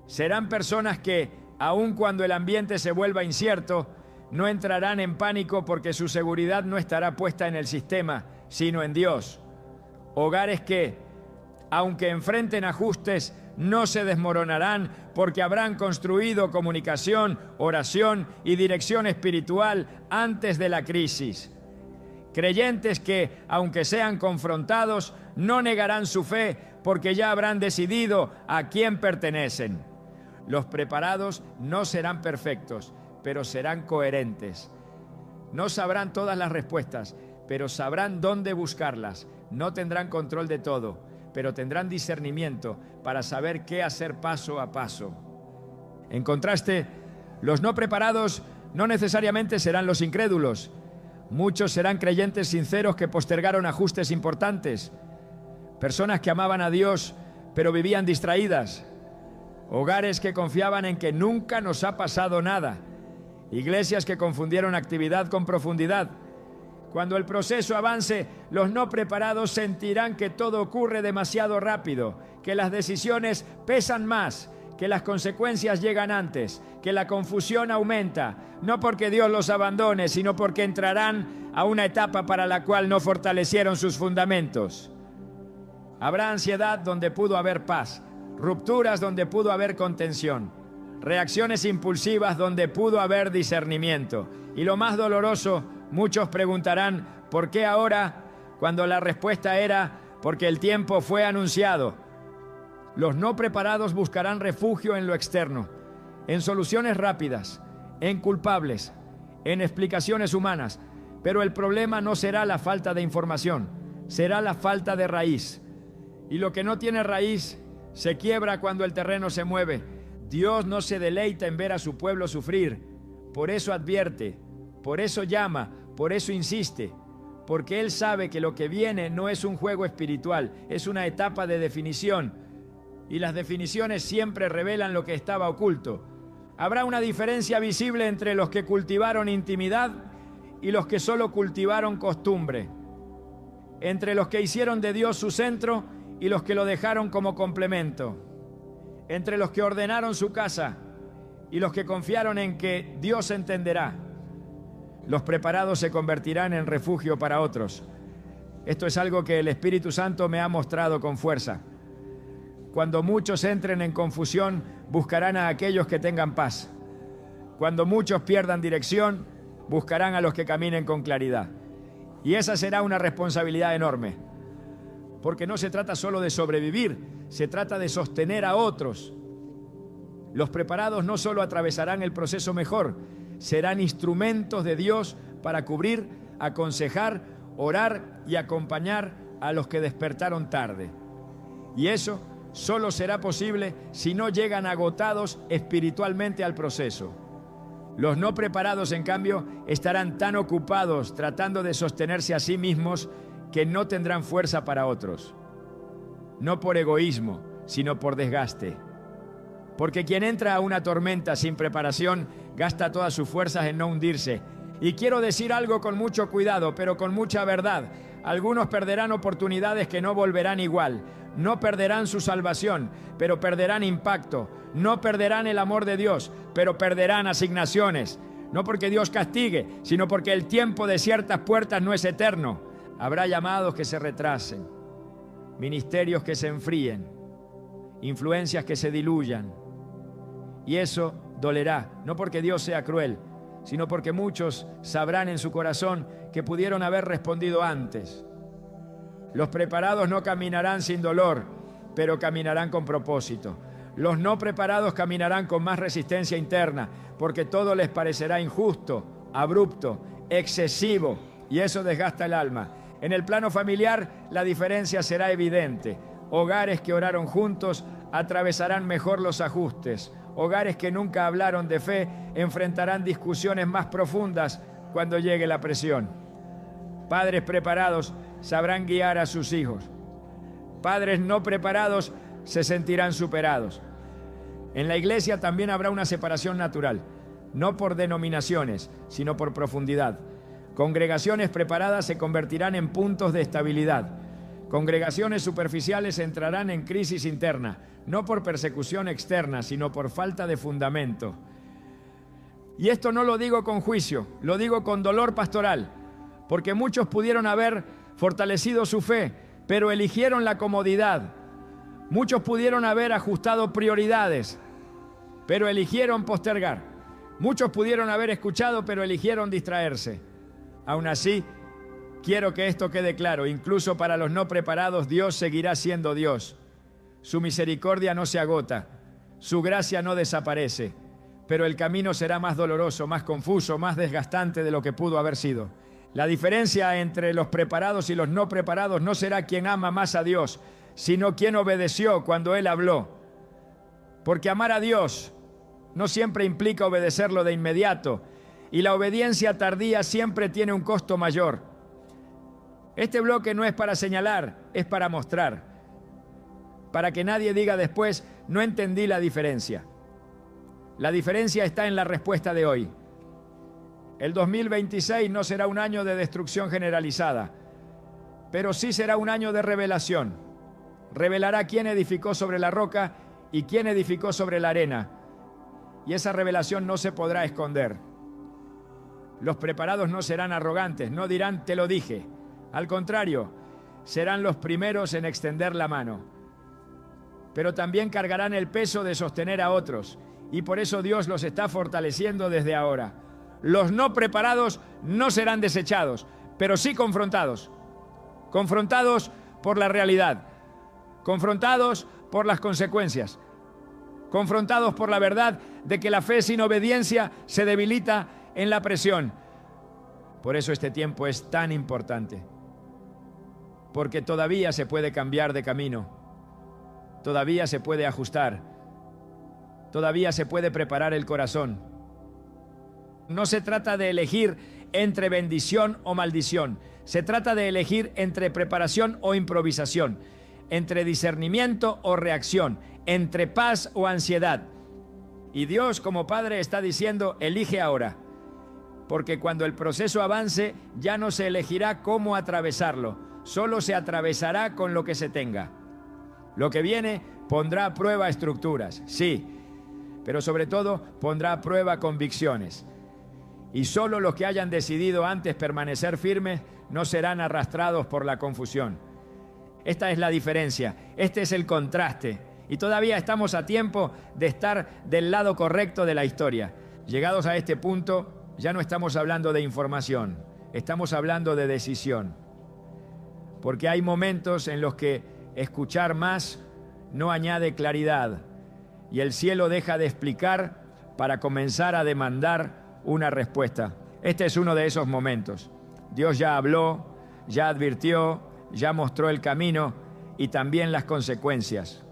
Serán personas que, aun cuando el ambiente se vuelva incierto, no entrarán en pánico porque su seguridad no estará puesta en el sistema, sino en Dios. Hogares que, aunque enfrenten ajustes, no se desmoronarán porque habrán construido comunicación, oración y dirección espiritual antes de la crisis. Creyentes que, aunque sean confrontados, no negarán su fe porque ya habrán decidido a quién pertenecen. Los preparados no serán perfectos, pero serán coherentes. No sabrán todas las respuestas, pero sabrán dónde buscarlas. No tendrán control de todo, pero tendrán discernimiento para saber qué hacer paso a paso. En contraste, los no preparados no necesariamente serán los incrédulos. Muchos serán creyentes sinceros que postergaron ajustes importantes. Personas que amaban a Dios, pero vivían distraídas. Hogares que confiaban en que nunca nos ha pasado nada. Iglesias que confundieron actividad con profundidad. Cuando el proceso avance, los no preparados sentirán que todo ocurre demasiado rápido, que las decisiones pesan más, que las consecuencias llegan antes, que la confusión aumenta, no porque Dios los abandone, sino porque entrarán a una etapa para la cual no fortalecieron sus fundamentos. Habrá ansiedad donde pudo haber paz, rupturas donde pudo haber contención, reacciones impulsivas donde pudo haber discernimiento. Y lo más doloroso, muchos preguntarán, ¿por qué ahora? Cuando la respuesta era, porque el tiempo fue anunciado. Los no preparados buscarán refugio en lo externo, en soluciones rápidas, en culpables, en explicaciones humanas. Pero el problema no será la falta de información, será la falta de raíz. Y lo que no tiene raíz se quiebra cuando el terreno se mueve. Dios no se deleita en ver a su pueblo sufrir. Por eso advierte, por eso llama, por eso insiste. Porque Él sabe que lo que viene no es un juego espiritual, es una etapa de definición. Y las definiciones siempre revelan lo que estaba oculto. Habrá una diferencia visible entre los que cultivaron intimidad y los que solo cultivaron costumbre. Entre los que hicieron de Dios su centro y los que lo dejaron como complemento. Entre los que ordenaron su casa y los que confiaron en que Dios entenderá. Los preparados se convertirán en refugio para otros. Esto es algo que el Espíritu Santo me ha mostrado con fuerza. Cuando muchos entren en confusión, buscarán a aquellos que tengan paz. Cuando muchos pierdan dirección, buscarán a los que caminen con claridad. Y esa será una responsabilidad enorme. Porque no se trata solo de sobrevivir, se trata de sostener a otros. Los preparados no solo atravesarán el proceso mejor, serán instrumentos de Dios para cubrir, aconsejar, orar y acompañar a los que despertaron tarde. Y eso solo será posible si no llegan agotados espiritualmente al proceso. Los no preparados, en cambio, estarán tan ocupados tratando de sostenerse a sí mismos que no tendrán fuerza para otros. No por egoísmo, sino por desgaste. Porque quien entra a una tormenta sin preparación gasta todas sus fuerzas en no hundirse. Y quiero decir algo con mucho cuidado, pero con mucha verdad. Algunos perderán oportunidades que no volverán igual. No perderán su salvación, pero perderán impacto. No perderán el amor de Dios, pero perderán asignaciones. No porque Dios castigue, sino porque el tiempo de ciertas puertas no es eterno. Habrá llamados que se retrasen, ministerios que se enfríen, influencias que se diluyan. Y eso dolerá, no porque Dios sea cruel, sino porque muchos sabrán en su corazón que pudieron haber respondido antes. Los preparados no caminarán sin dolor, pero caminarán con propósito. Los no preparados caminarán con más resistencia interna, porque todo les parecerá injusto, abrupto, excesivo, y eso desgasta el alma. En el plano familiar, la diferencia será evidente. Hogares que oraron juntos atravesarán mejor los ajustes. Hogares que nunca hablaron de fe enfrentarán discusiones más profundas cuando llegue la presión. Padres preparados sabrán guiar a sus hijos. Padres no preparados se sentirán superados. En la iglesia también habrá una separación natural, no por denominaciones, sino por profundidad. Congregaciones preparadas se convertirán en puntos de estabilidad. Congregaciones superficiales entrarán en crisis interna, no por persecución externa, sino por falta de fundamento. Y esto no lo digo con juicio, lo digo con dolor pastoral, porque muchos pudieron haber fortalecido su fe, pero eligieron la comodidad. Muchos pudieron haber ajustado prioridades, pero eligieron postergar. Muchos pudieron haber escuchado, pero eligieron distraerse. Aún así, quiero que esto quede claro, incluso para los no preparados, Dios seguirá siendo Dios. Su misericordia no se agota, su gracia no desaparece, pero el camino será más doloroso, más confuso, más desgastante de lo que pudo haber sido. La diferencia entre los preparados y los no preparados no será quién ama más a Dios, sino quién obedeció cuando Él habló. Porque amar a Dios no siempre implica obedecerlo de inmediato, y la obediencia tardía siempre tiene un costo mayor. Este bloque no es para señalar, es para mostrar, para que nadie diga después, no entendí la diferencia. La diferencia está en la respuesta de hoy. El 2026 no será un año de destrucción generalizada, pero sí será un año de revelación. Revelará quién edificó sobre la roca y quién edificó sobre la arena, y esa revelación no se podrá esconder. Los preparados no serán arrogantes, no dirán te lo dije. Al contrario, serán los primeros en extender la mano. Pero también cargarán el peso de sostener a otros, y por eso Dios los está fortaleciendo desde ahora. Los no preparados no serán desechados, pero sí confrontados. Confrontados por la realidad, confrontados por las consecuencias, confrontados por la verdad de que la fe sin obediencia se debilita en la presión. Por eso este tiempo es tan importante, porque todavía se puede cambiar de camino, todavía se puede ajustar, todavía se puede preparar el corazón. No se trata de elegir entre bendición o maldición, se trata de elegir entre preparación o improvisación, entre discernimiento o reacción, entre paz o ansiedad. Y Dios como Padre está diciendo, elige ahora, porque cuando el proceso avance ya no se elegirá cómo atravesarlo, solo se atravesará con lo que se tenga. Lo que viene pondrá a prueba estructuras, sí, pero sobre todo pondrá a prueba convicciones. Y solo los que hayan decidido antes permanecer firmes no serán arrastrados por la confusión. Esta es la diferencia, este es el contraste. Y todavía estamos a tiempo de estar del lado correcto de la historia. Llegados a este punto, ya no estamos hablando de información, estamos hablando de decisión. Porque hay momentos en los que escuchar más no añade claridad y el cielo deja de explicar para comenzar a demandar una respuesta. Este es uno de esos momentos. Dios ya habló, ya advirtió, ya mostró el camino y también las consecuencias.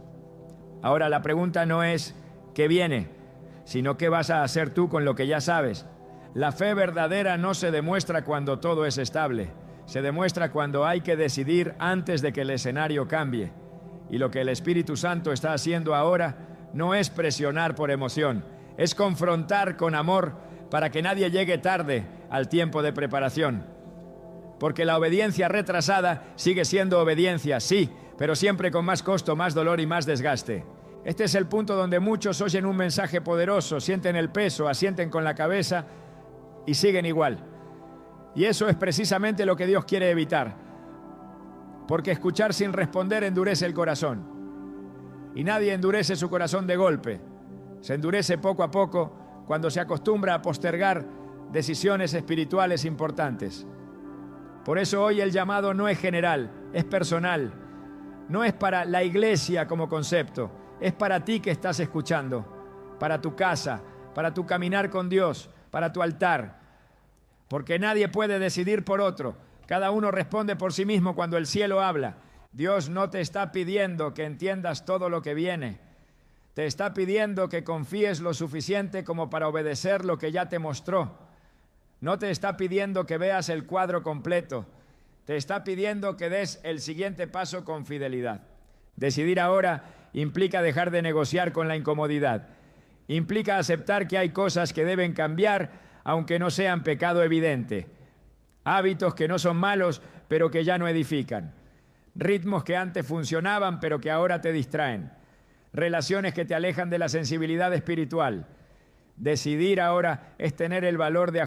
Ahora la pregunta no es ¿qué viene?, sino ¿qué vas a hacer tú con lo que ya sabes? La fe verdadera no se demuestra cuando todo es estable, se demuestra cuando hay que decidir antes de que el escenario cambie. Y lo que el Espíritu Santo está haciendo ahora no es presionar por emoción, es confrontar con amor para que nadie llegue tarde al tiempo de preparación. Porque la obediencia retrasada sigue siendo obediencia, sí, pero siempre con más costo, más dolor y más desgaste. Este es el punto donde muchos oyen un mensaje poderoso, sienten el peso, asienten con la cabeza y siguen igual. Y eso es precisamente lo que Dios quiere evitar. Porque escuchar sin responder endurece el corazón. Y nadie endurece su corazón de golpe. Se endurece poco a poco cuando se acostumbra a postergar decisiones espirituales importantes. Por eso hoy el llamado no es general, es personal. No es para la iglesia como concepto, es para ti que estás escuchando, para tu casa, para tu caminar con Dios, para tu altar. Porque nadie puede decidir por otro. Cada uno responde por sí mismo cuando el cielo habla. Dios no te está pidiendo que entiendas todo lo que viene. Te está pidiendo que confíes lo suficiente como para obedecer lo que ya te mostró. No te está pidiendo que veas el cuadro completo. Te está pidiendo que des el siguiente paso con fidelidad. Decidir ahora implica dejar de negociar con la incomodidad. Implica aceptar que hay cosas que deben cambiar, aunque no sean pecado evidente. Hábitos que no son malos, pero que ya no edifican. Ritmos que antes funcionaban pero que ahora te distraen. Relaciones que te alejan de la sensibilidad espiritual. Decidir ahora es tener el valor de